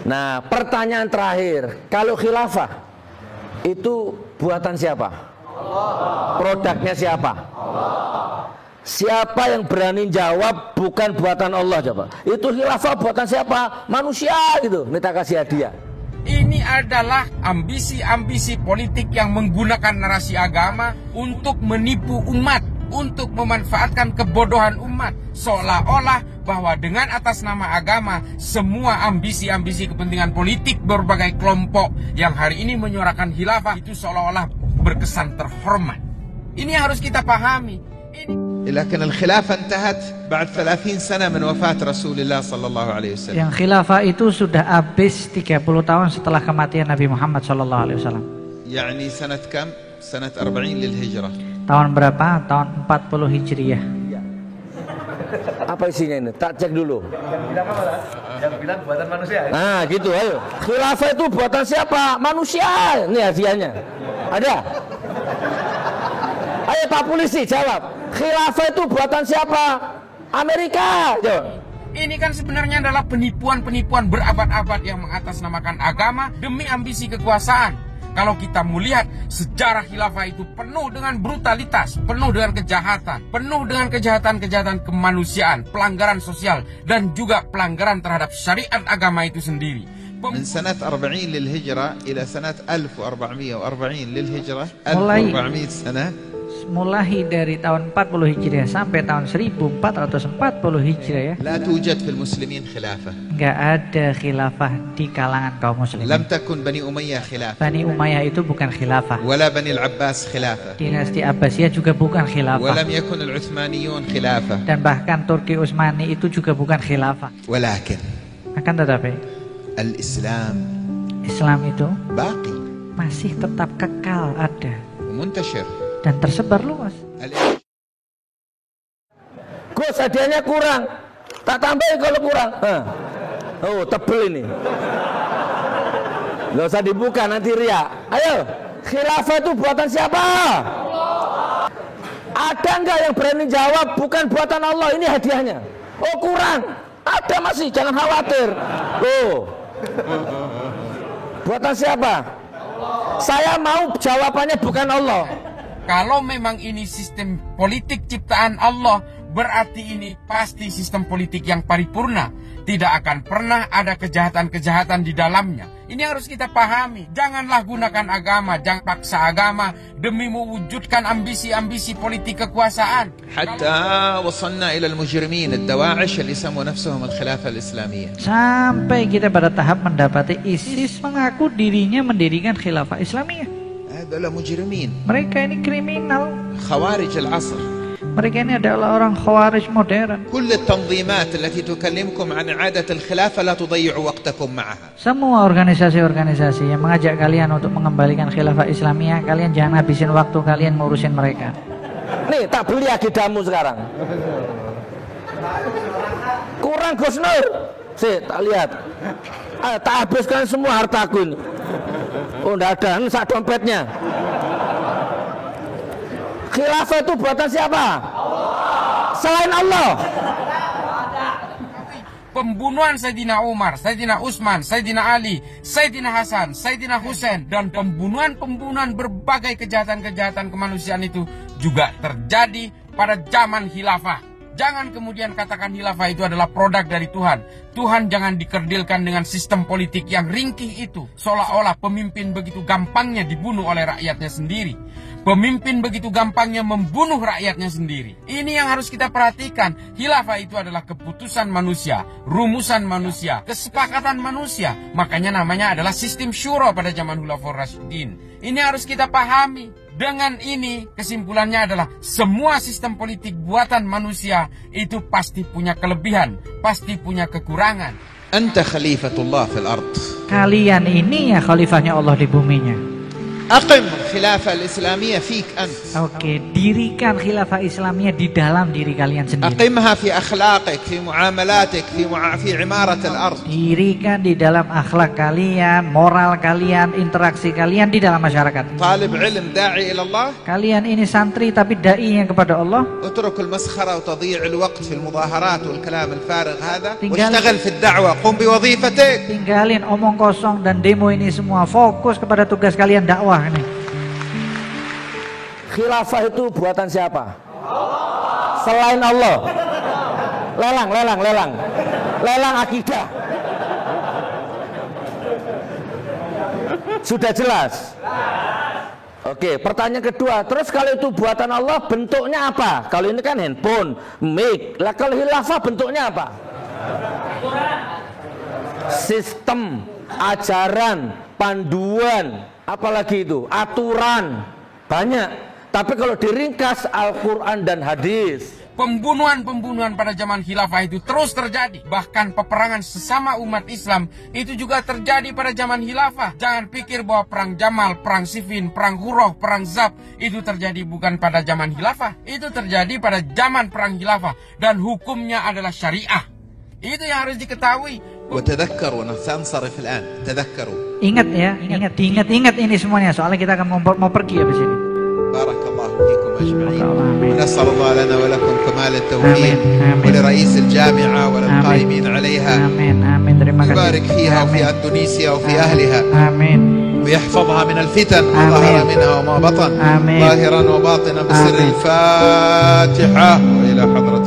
Nah, pertanyaan terakhir, kalau khilafah itu buatan siapa? Allah. Produknya siapa? Allah. Siapa yang berani jawab bukan buatan Allah coba? Itu khilafah buatan siapa? Manusia gitu. Minta kasih hadiah. Ini adalah ambisi-ambisi politik yang menggunakan narasi agama untuk menipu umat, untuk memanfaatkan kebodohan umat, seolah-olah bahwa dengan atas nama agama semua ambisi-ambisi kepentingan politik berbagai kelompok yang hari ini menyuarakan khilafah itu seolah-olah berkesan terhormat. Ini yang harus kita pahami. لكن الخلافة انتهت بعد 30 سنة من وفاة رسول الله صلى الله عليه وسلم. Yang khilafah itu sudah habis 30 tahun setelah kematian Nabi Muhammad sallallahu alaihi wasallam. يعني سنة كم؟ سنة 40 للهجرة. Tahun berapa? Tahun 40 Hijriah. Apa isinya ini? Tak cek dulu. Yang bilang buatan manusia. Nah, gitu ayo. Khilafah itu buatan siapa? Manusia. Ini hadiahnya. Ada? Ayo Pak Polisi jawab. Khilafah itu buatan siapa? Amerika. Jawab. Ini kan sebenarnya adalah penipuan-penipuan berabad-abad yang mengatasnamakan agama demi ambisi kekuasaan. Kalau kita melihat sejarah khilafah itu penuh dengan brutalitas, penuh dengan kejahatan kemanusiaan, pelanggaran sosial dan juga pelanggaran terhadap syariat agama itu sendiri. من سنة 40 للهجرة إلى سنة 1440 للهجرة 1400 سنة. Mulai dari tahun 40 Hijriah sampai tahun 1440 Hijriah ya. لا توجد في المسلمين خلافة. Enggak ada khilafah di kalangan kaum muslimin. لم تكن بني أمية خلافة. Bani Umayyah itu bukan khilafah. ولا بني العباس خلافة. Dinasti Abbasiyah juga bukan khilafah. ولم يكن العثمانيون خلافة. Dan bahkan Turki Utsmani itu juga bukan khilafah. ولكن Akan tetapi الإسلام Islam itu باقي masih tetap kekal ada ومنتشر dan tersebar luas. Gus, hadiahnya kurang. Tak tambahin kalau kurang. Oh, tebel ini. Gak usah dibuka nanti ria. Ayo, khilafah itu buatan siapa? Ada nggak yang berani jawab bukan buatan Allah? Ini hadiahnya. Oh, kurang. Ada masih, jangan khawatir. Oh, buatan siapa? Saya mau jawabannya bukan Allah. Kalau memang ini sistem politik ciptaan Allah, berarti ini pasti sistem politik yang paripurna. Tidak akan pernah ada kejahatan-kejahatan di dalamnya. Ini harus kita pahami. Janganlah gunakan agama, jangan paksa agama demi mewujudkan ambisi-ambisi politik kekuasaan. حتى وصلنا إلى المجرمين الدواعش اللي يسموا نفسهم الخلافة الإسلامية. Sampai kita pada tahap mendapati ISIS mengaku dirinya mendirikan khilafah Islamiyah. هذول مجرمين. Mereka ini kriminal. خوارج العصر. Mereka ini adalah orang khawarij modern. كل التنظيمات التي تكلمكم عن إعادة الخلافة لا تضيعوا وقتكم معها. Semua organisasi-organisasi yang mengajak kalian untuk mengembalikan khilafah Islamiyah, kalian jangan habisin waktu kalian ngurusin mereka. Nih, tak beli akidamu sekarang. Kurang Gus Nur. Tak lihat. Tak habiskan semua hartaku ini. Oh, enggak ada. Ini sak dompetnya. Khilafah itu buatan siapa? Allah. Selain Allah. Pembunuhan Sayyidina Umar, Sayyidina Utsman, Sayyidina Ali, Sayyidina Hasan, Sayyidina Husain, dan pembunuhan berbagai kejahatan-kejahatan kemanusiaan itu juga terjadi pada zaman khilafah. Jangan kemudian katakan khilafah itu adalah produk dari Tuhan. Tuhan jangan dikerdilkan dengan sistem politik yang ringkih itu. Seolah-olah pemimpin begitu gampangnya dibunuh oleh rakyatnya sendiri. Pemimpin begitu gampangnya membunuh rakyatnya sendiri. Ini yang harus kita perhatikan. Khilafah itu adalah keputusan manusia, rumusan manusia, kesepakatan manusia. Makanya namanya adalah sistem syura pada zaman Khulafaur Rasyidin. Ini harus kita pahami. Dengan ini kesimpulannya adalah semua sistem politik buatan manusia itu pasti punya kelebihan, pasti punya kekurangan. Anta khalifatullah fil ard. Kalian ini ya khalifahnya Allah di buminya. أقم الخلافة الإسلامية فيك أنت. Oke, dirikan khilafah Islamiyah di dalam diri kalian sendiri. أقمها في أخلاقك، في معاملاتك، في عمارة الأرض. Dirikan di dalam akhlak kalian, moral kalian, interaksi kalian di dalam masyarakat. طالب علم داعي إلى الله. Kalian ini santri tapi dai yang kepada Allah. اترك المسخرة وتضييع الوقت في المظاهرات والكلام الفارغ هذا واشتغل في الدعوة، قم بوظيفتك. Tinggalin omong kosong dan demo ini semua, fokus kepada tugas kalian dakwah ini. Khilafah itu buatan siapa? Selain Allah. Lelang akidah. Sudah jelas? Oke, pertanyaan kedua. Terus kalau itu buatan Allah, bentuknya apa? Kalau ini kan handphone, mic. Lah kalau khilafah bentuknya apa? Sistem, ajaran, panduan, apalagi itu, aturan, banyak. Tapi kalau diringkas Al-Quran dan hadis. Pembunuhan-pembunuhan pada zaman khilafah itu terus terjadi. Bahkan peperangan sesama umat Islam itu juga terjadi pada zaman khilafah. Jangan pikir bahwa perang Jamal, perang Siffin, perang Hurrah, perang Zab itu terjadi bukan pada zaman khilafah. Itu terjadi pada zaman perang khilafah. Dan hukumnya adalah syariah. Itu yang harus diketahui. وتذكروا سأنصرف الآن. تذكروا. Ingat ya, ingat ini semuanya. Soalnya kita akan mau pergi habis ini. بارك الله فيكم أجمعين. ونسأل الله لنا ولكم كمال التوفيق. آمين. ولرئيس الجامعة وللقائمين عليها. آمين. Terima kasih. يبارك فيها وفي أندونيسيا وفي أهلها. آمين. ويحفظها من الفتن ما ظهر منها وما بطن. ظاهرا وباطنا بسر الفاتحة وإلى حضرة